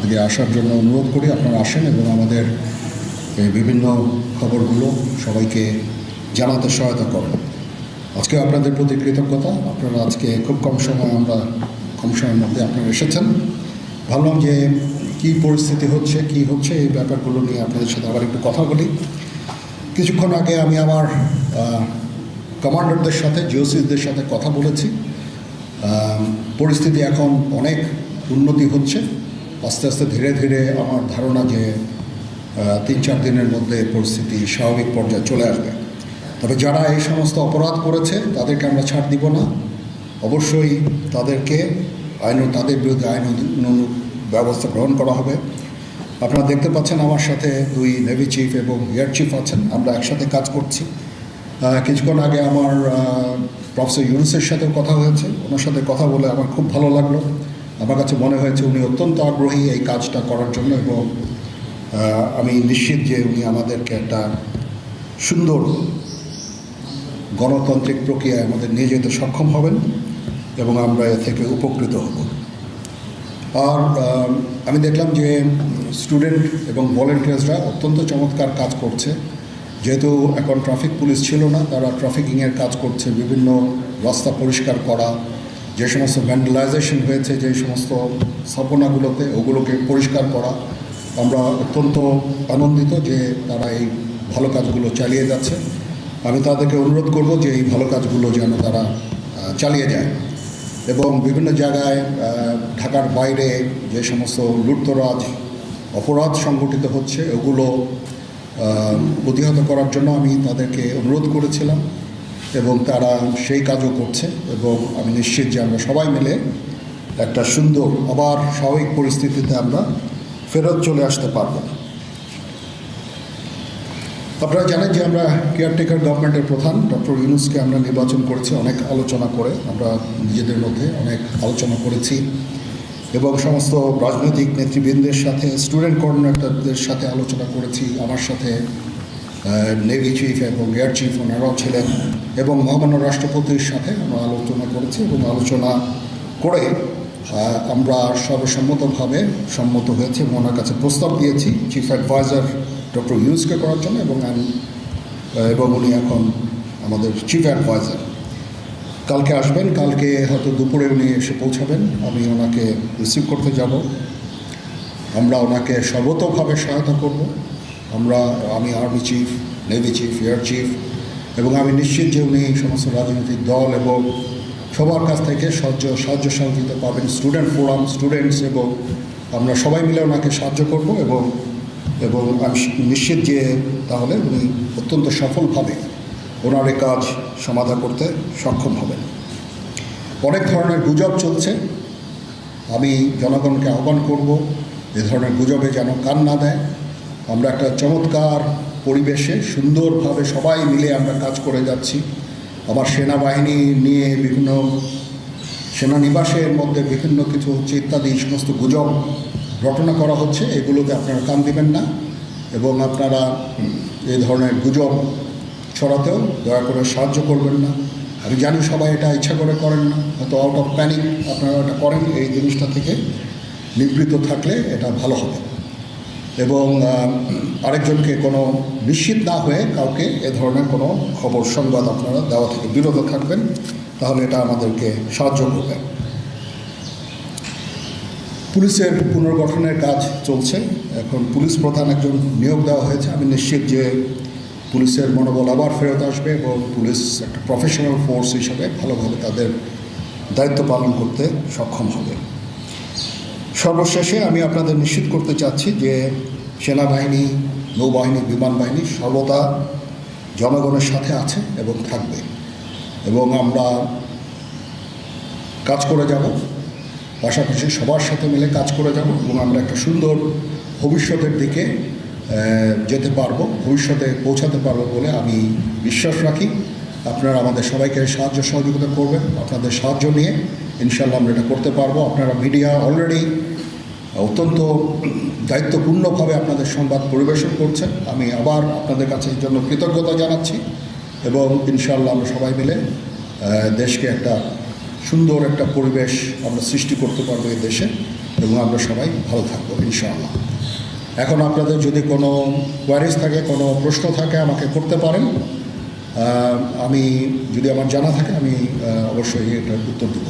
আগে আসার জন্য অনুরোধ করি। আপনারা আসেন এবং আমাদের বিভিন্ন খবরগুলো সবাইকে জানাতে সহায়তা করেন। আজকে আপনাদের প্রতি কৃতজ্ঞতা। আপনারা আজকে খুব কম সময়ের মধ্যে আপনারা এসেছেন। ভাবলাম যে কী পরিস্থিতি হচ্ছে, কি হচ্ছে, এই ব্যাপারগুলো নিয়ে আপনাদের সাথে আবার একটু কথা বলি। কিছুক্ষণ আগে আমি আমার কমান্ডারদের সাথে, জিওসিসদের সাথে কথা বলেছি। পরিস্থিতি এখন অনেক উন্নতি হচ্ছে। আস্তে আস্তে ধীরে ধীরে আমার ধারণা যে 3-4 দিনের মধ্যে পরিস্থিতি স্বাভাবিক পর্যায়ে চলে আসবে। তবে যারা এই সমস্ত অপরাধ করেছে তাদেরকে আমরা ছাড় দিব না। অবশ্যই তাদের বিরুদ্ধে আইন ব্যবস্থা গ্রহণ করা হবে। আপনারা দেখতে পাচ্ছেন আমার সাথে 2 নেভি চিফ এবং এয়ার চিফ আছেন। আমরা একসাথে কাজ করছি। কিছুক্ষণ আগে আমার প্রফেসর ইউনুসের সাথেও কথা হয়েছে। ওনার সাথে কথা বলে আমার খুব ভালো লাগলো। আমার কাছে মনে হয়েছে উনি অত্যন্ত আগ্রহী এই কাজটা করার জন্য, এবং আমি নিশ্চিত যে উনি আমাদেরকে একটা সুন্দর গণতান্ত্রিক প্রক্রিয়ায় আমাদের নিয়ে যেতে সক্ষম হবেন এবং আমরা এ থেকে উপকৃত হব। আর আমি দেখলাম যে স্টুডেন্ট এবং ভলেন্টিয়ার্সরা অত্যন্ত চমৎকার কাজ করছে। যেহেতু এখন ট্রাফিক পুলিশ ছিল না, তারা ট্রাফিকিংয়ের কাজ করছে, বিভিন্ন রাস্তা পরিষ্কার করা, যে সমস্ত ভ্যান্ডালাইজেশন হয়েছে যে সমস্ত স্থাপনাগুলোতে, ওগুলোকে পরিষ্কার করা। আমরা অত্যন্ত আনন্দিত যে তারা এই ভালো কাজগুলো চালিয়ে যাচ্ছে। আমি তাদেরকে অনুরোধ করব যে এই ভালো কাজগুলো যেন তারা চালিয়ে যায় এবং বিভিন্ন জায়গায় ঢাকার বাইরে যে সমস্ত লুটতরাজ অপরাধ সংগঠিত হচ্ছে ওগুলো প্রতিহত করার জন্য আমি তাদেরকে অনুরোধ করেছিলাম এবং তারা সেই কাজও করছে। এবং আমি নিশ্চিত যে আমরা সবাই মিলে একটা সুন্দর আবার স্বাভাবিক পরিস্থিতিতে আমরা ফেরত চলে আসতে পারব। আপনারা জানেন যে আমরা কেয়ারটেকার গভর্নমেন্টের প্রধান ডক্টর ইউনুসকে আমরা নির্বাচন করেছি অনেক আলোচনা করে। আমরা নিজেদের মধ্যে অনেক আলোচনা করেছি এবং সমস্ত রাজনৈতিক নেতৃবৃন্দের সাথে, স্টুডেন্ট কোঅর্ডিনেটরদের সাথে আলোচনা করেছি। আমার সাথে নেভি চিফ এবং এয়ার চিফ ওনারাও ছিলেন এবং মহামান্য রাষ্ট্রপতির সাথে আমরা আলোচনা করেছি এবং আলোচনা করে আমরা সর্বসম্মতভাবে সম্মত হয়েছে এবং ওনার কাছে প্রস্তাব দিয়েছি চিফ অ্যাডভাইজার ডক্টর ইউনুসকে করার জন্য এবং উনি এখন আমাদের চিফ অ্যাডভাইজার। কালকে আসবেন, কালকে হয়তো দুপুরে উনি এসে পৌঁছাবেন। আমি ওনাকে রিসিভ করতে যাব। আমরা ওনাকে সর্বতোভাবে সহায়তা করব। আমি army chief, navy chief, air chief, এবং আমি নিশ্চিত যে উনি সমস্ত রাজনৈতিক দল এবং সবার কাছ থেকে সাহায্য সহযোগিতা পাবেন। স্টুডেন্ট ফোরাম, স্টুডেন্টস, এবং আমরা সবাই মিলে ওনাকে সাহায্য করব এবং আমি নিশ্চিত যে তাহলে উনি অত্যন্ত সফলভাবে ওনার এই কাজ সমাধা করতে সক্ষম হবেন। অনেক ধরনের গুজব চলছে। আমি জনগণকে আহ্বান করব এ ধরনের গুজবে যেন কান না দেয়। আমরা একটা চমৎকার পরিবেশে সুন্দরভাবে সবাই মিলে আমরা কাজ করে যাচ্ছি। আমার সেনাবাহিনী নিয়ে বিভিন্ন সেনানিবাসের মধ্যে বিভিন্ন কিছু হচ্ছে ইত্যাদি সমস্ত গুজব রটনা করা হচ্ছে। এগুলোকে আপনারা কান দিবেন না এবং আপনারা এই ধরনের গুজব ছড়াতেও দয়া করে সাহায্য করবেন না। আমি জানি সবাই এটা ইচ্ছা করে করেন না, হয়তো আউট অফ প্যানিক আপনারা এটা করেন। এই জিনিসটা থেকে নিবৃত্ত থাকলে এটা ভালো হবে এবং আরেকজনকে কোনো নিশ্চিত না হয়ে কাউকে এ ধরনের কোনো খবর সংবাদ আপনারা দেওয়া থেকে বিরত থাকবেন, তাহলে এটা আমাদেরকে সাহায্য করবে। পুলিশের পুনর্গঠনের কাজ চলছে। এখন পুলিশ প্রধান একজন নিয়োগ দেওয়া হয়েছে। আমি নিশ্চিত যে পুলিশের মনোবল আবার ফেরত আসবে এবং পুলিশ একটা প্রফেশনাল ফোর্স হিসাবে ভালোভাবে তাদের দায়িত্ব পালন করতে সক্ষম হবে। সর্বশেষে আমি আপনাদের নিশ্চিত করতে চাচ্ছি যে সেনাবাহিনী, নৌবাহিনী, বিমান বাহিনী সর্বদা জনগণের সাথে আছে এবং থাকবে এবং আমরা কাজ করে যাব, পাশাপাশি সবার সাথে মিলে কাজ করে যাব এবং আমরা একটা সুন্দর ভবিষ্যতের দিকে যেতে পারবো, ভবিষ্যতে পৌঁছাতে পারবো বলে আমি বিশ্বাস রাখি। আপনারা আমাদের সবাইকে সাহায্য সহযোগিতা করবেন। আপনাদের সাহায্য নিয়ে ইনশাআল্লাহ আমরা এটা করতে পারবো। আপনারা মিডিয়া অলরেডি অত্যন্ত দায়িত্বপূর্ণভাবে আপনাদের সংবাদ পরিবেশন করছেন। আমি আবার আপনাদের কাছে এর জন্য কৃতজ্ঞতা জানাচ্ছি এবং ইনশাআল্লাহ আমরা সবাই মিলে দেশকে একটা সুন্দর একটা পরিবেশ আমরা সৃষ্টি করতে পারবো এই দেশে। এবং আমরা সবাই ভালো থাকবো ইনশাআল্লাহ। এখন আপনাদের যদি কোনো কোয়ারিজ থাকে, কোনো প্রশ্ন থাকে আমাকে করতে পারেন। আমি যদি আমার জানা থাকে আমি অবশ্যই এটার উত্তর দেব।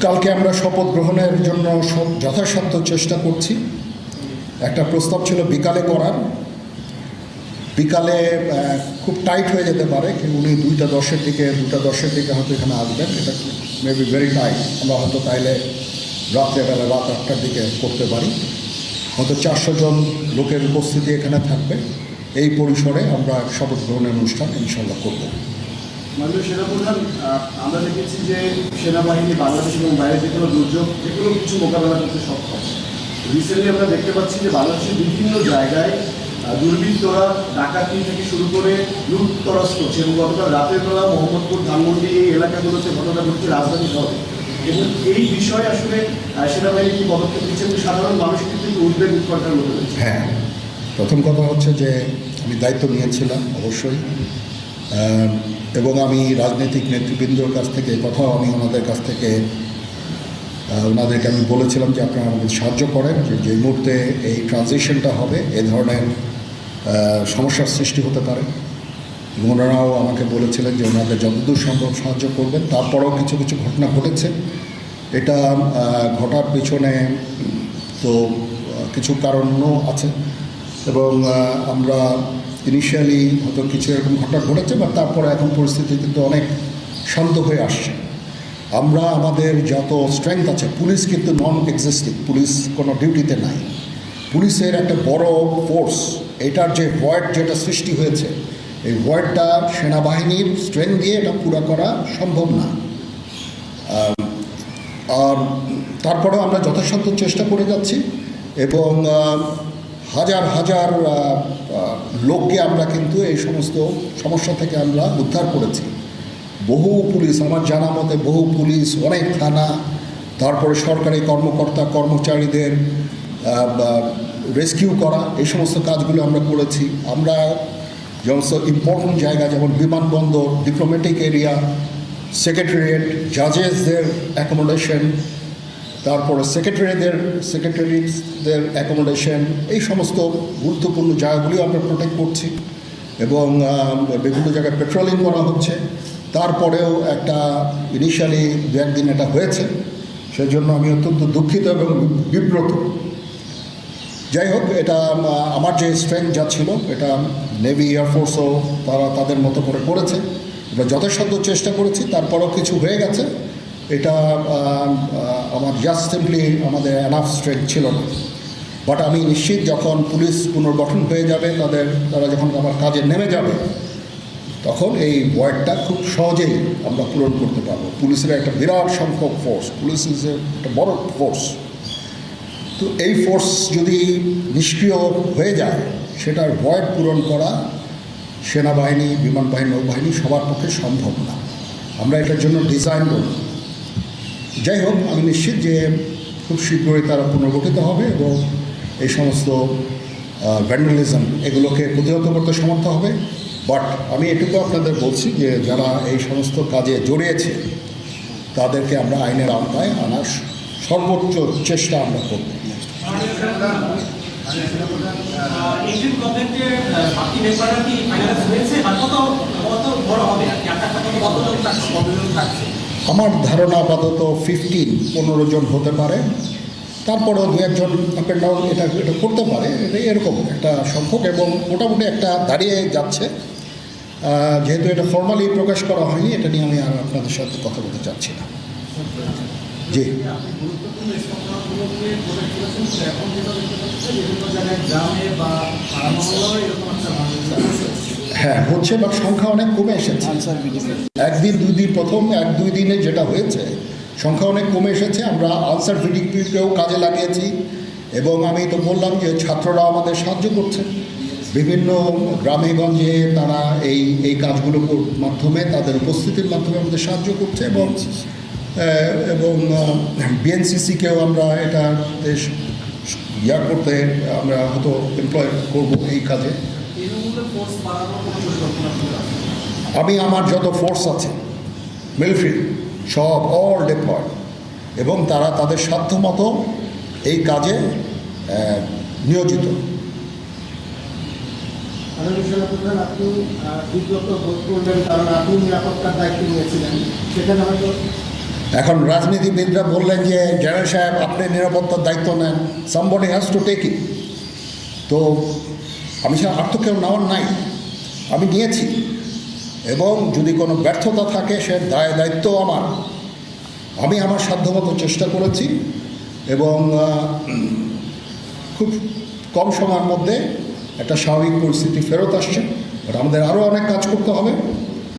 কালকে আমরা শপথ গ্রহণের জন্য যথাসাধ্য চেষ্টা করছি। একটা প্রস্তাব ছিল বিকালে করার, বিকালে খুব টাইট হয়ে যেতে পারে, কিন্তু উনি 2:10 দিকে হয়তো এখানে আসবেন। এটা মেবি ভেরি টাইট। আমরা হয়তো তাইলে রাত্রেবেলা রাত 8টার দিকে করতে পারি। হয়তো 400 জন লোকের উপস্থিতি এখানে থাকবে। এই পরিসরে আমরা শপথ গ্রহণের অনুষ্ঠান ইনশাল্লাহ করব। মাননীয় সেনাপ্রধান, আমরা দেখেছি যে সেনাবাহিনী বাংলাদেশ এবং বাইরে যে কোনো দুর্যোগ এগুলো কিছু মোকাবেলা করতে সক্ষম। রিসেন্টলি আমরা দেখতে পাচ্ছি যে বাংলাদেশের বিভিন্ন জায়গায় দুর্বৃত্তরা ডাকাতি থেকে শুরু করে লুটতরাজ করছে, এবং গতকাল রাতের বেলা মোহাম্মদপুর, ধানমন্ডি এই এলাকাগুলোতে ঘটনা ঘটছে রাজধানী শহরে। এবং এই বিষয়ে আসলে সেনাবাহিনী কি পদক্ষেপ নিচ্ছে এবং সাধারণ মানুষ কিন্তু উদ্বেগ উৎকণ্ঠার মধ্যে রয়েছে? হ্যাঁ, প্রথম কথা হচ্ছে যে আমি দায়িত্ব নিয়েছিলাম অবশ্যই, এবং আমি রাজনৈতিক নেতৃবৃন্দর কাছ থেকে কথাও আমি ওনাদেরকে আমি বলেছিলাম যে আপনারা আমাদের সাহায্য করেন, যে মুহূর্তে এই ট্রানজিশনটা হবে এ ধরনের সমস্যার সৃষ্টি হতে পারে। এবং ওনারাও আমাকে বলেছিলেন যে ওনাদের যতদূর সম্ভব সাহায্য করবেন। তারপরেও কিছু কিছু ঘটনা ঘটেছে। এটা ঘটার পিছনে তো কিছু কারণও আছে, এবং আমরা ইনিশিয়ালি হয়তো কিছু এরকম ঘটনা ঘটেছে, বা তারপরে এখন পরিস্থিতি কিন্তু অনেক শান্ত হয়ে আসছে। আমরা আমাদের যত স্ট্রেংথ আছে, পুলিশ কিন্তু নন এক্সিস্টিং, পুলিশ কোনো ডিউটিতে নাই। পুলিশের একটা বড় ফোর্স, এটার যে ভয়েড যেটা সৃষ্টি হয়েছে, এই ভয়েডটা সেনাবাহিনীর স্ট্রেংথ দিয়ে এটা পুরো করা সম্ভব না। আর তারপরেও আমরা যথাসাধ্য চেষ্টা করে যাচ্ছি, এবং হাজার হাজার লোককে আমরা কিন্তু এই সমস্ত সমস্যা থেকে আমরা উদ্ধার করেছি। বহু পুলিশ, আমার জানা মতে বহু পুলিশ, অনেক থানা, তারপরে সরকারি কর্মকর্তা কর্মচারীদের রেস্কিউ করা, এই সমস্ত কাজগুলো আমরা করেছি। আমরা সমস্ত ইম্পর্টেন্ট জায়গা যেমন বিমানবন্দর, ডিপ্লোম্যাটিক এরিয়া, সেক্রেটারিয়েট, জাজেসদের অ্যাকোমোডেশন, তারপরে সেক্রেটারিদের অ্যাকোমোডেশন, এই সমস্ত গুরুত্বপূর্ণ জায়গাগুলিও আমরা প্রোটেক্ট করছি, এবং বিভিন্ন জায়গায় পেট্রোলিং করা হচ্ছে। তারপরেও একটা ইনিশিয়ালি 2-1 দিন এটা হয়েছে, সেই জন্য আমি অত্যন্ত দুঃখিত এবং বিব্রত। যাই হোক, এটা আমার যে স্ট্রেংথ যা ছিল এটা নেভি, এয়ারফোর্সও তারা তাদের মতো করে করেছে। আমরা যথাসাধ্য চেষ্টা করেছি, তারপরেও কিছু হয়ে গেছে। এটা আমার জাস্ট সিম্পলি আমাদের এনাফ স্ট্রেংথ ছিল না। বাট আমি নিশ্চিত যখন পুলিশ পুনর্গঠন হয়ে যাবে, তারা যখন আমার কাজে নেমে যাবে, তখন এই ভয়েডটা খুব সহজেই আমরা পূরণ করতে পারবো। পুলিশের একটা বিরাট সংখ্যক ফোর্স, পুলিশ ইজ একটা বড় ফোর্স। তো এই ফোর্স যদি নিষ্ক্রিয় হয়ে যায়, সেটার ভয়েড পূরণ করা সেনাবাহিনী, বিমান বাহিনী, নৌবাহিনী সবার পক্ষে সম্ভব না। আমরা এটার জন্য ডিজাইন করব। যাই হোক, আমি নিশ্চিত যে খুব শীঘ্রই তারা পুনর্গঠিত হবে, এবং এই সমস্ত ভ্যান্ডালিজম এগুলোকে প্রতিহত করতে সমর্থ হবে। বাট আমি এটুকু আপনাদের বলছি যে যারা এই সমস্ত কাজে জড়িয়েছে তাদেরকে আমরা আইনের আওতায় আনার সর্বোচ্চ চেষ্টা আমরা করব। আমার ধারণা আপাতত 15 জন হতে পারে, তারপরেও 2-1 জন আপ অ্যান্ড ডাউন এটা করতে পারে। এটা এরকম একটা সংখ্যক, এবং মোটামুটি একটা দাঁড়িয়ে যাচ্ছে। যেহেতু এটা ফর্মালি প্রকাশ করা হয়নি, এটা নিয়ে আমি আর আপনাদের সাথে কথা বলতে চাচ্ছি না। জি, হ্যাঁ হচ্ছে, বাট সংখ্যা অনেক কমে এসেছে। 1-2 দিন প্রথম 1-2 দিনে যেটা হয়েছে, সংখ্যা অনেক কমে এসেছে। আমরা আনসার ভিডিপিকেও কাজে লাগিয়েছি, এবং আমি তো বললাম যে ছাত্ররা আমাদের সাহায্য করছে বিভিন্ন গ্রামে গঞ্জে। তারা এই কাজগুলোর মাধ্যমে, তাদের উপস্থিতির মাধ্যমে আমাদের সাহায্য করছে, এবং বিএনসিসিকেও আমরা এটা করতে আমরা হয়তো এমপ্লয় করব এই কাজে। আমি আমার যত ফোর্স আছে মিলিটারি সব অল ডিপ্লয়েড, এবং তারা তাদের সাধ্যমতো এই কাজে নিয়োজিত। মাননীয় সেনাপ্রধান, আপনি বিব্রত বোধ করলেন কারণ আপনি নিরাপত্তার দায়িত্ব নিয়েছিলেন, সেখানে হয়তো এখন রাজনীতিবিদরা বললেন যে জেনারেল সাহেব আপনি নিরাপত্তার দায়িত্ব নেন, somebody has to take it. তো আমি সে আর তো কেউ নেওয়ার নাই, আমি নিয়েছি, এবং যদি কোনো ব্যর্থতা থাকে সে দায়িত্ব আমার। আমি আমার সাধ্যমতো চেষ্টা করেছি এবং খুব কম সময়ের মধ্যে একটা স্বাভাবিক পরিস্থিতি ফেরত আসছে। বাট আমাদের আরও অনেক কাজ করতে হবে।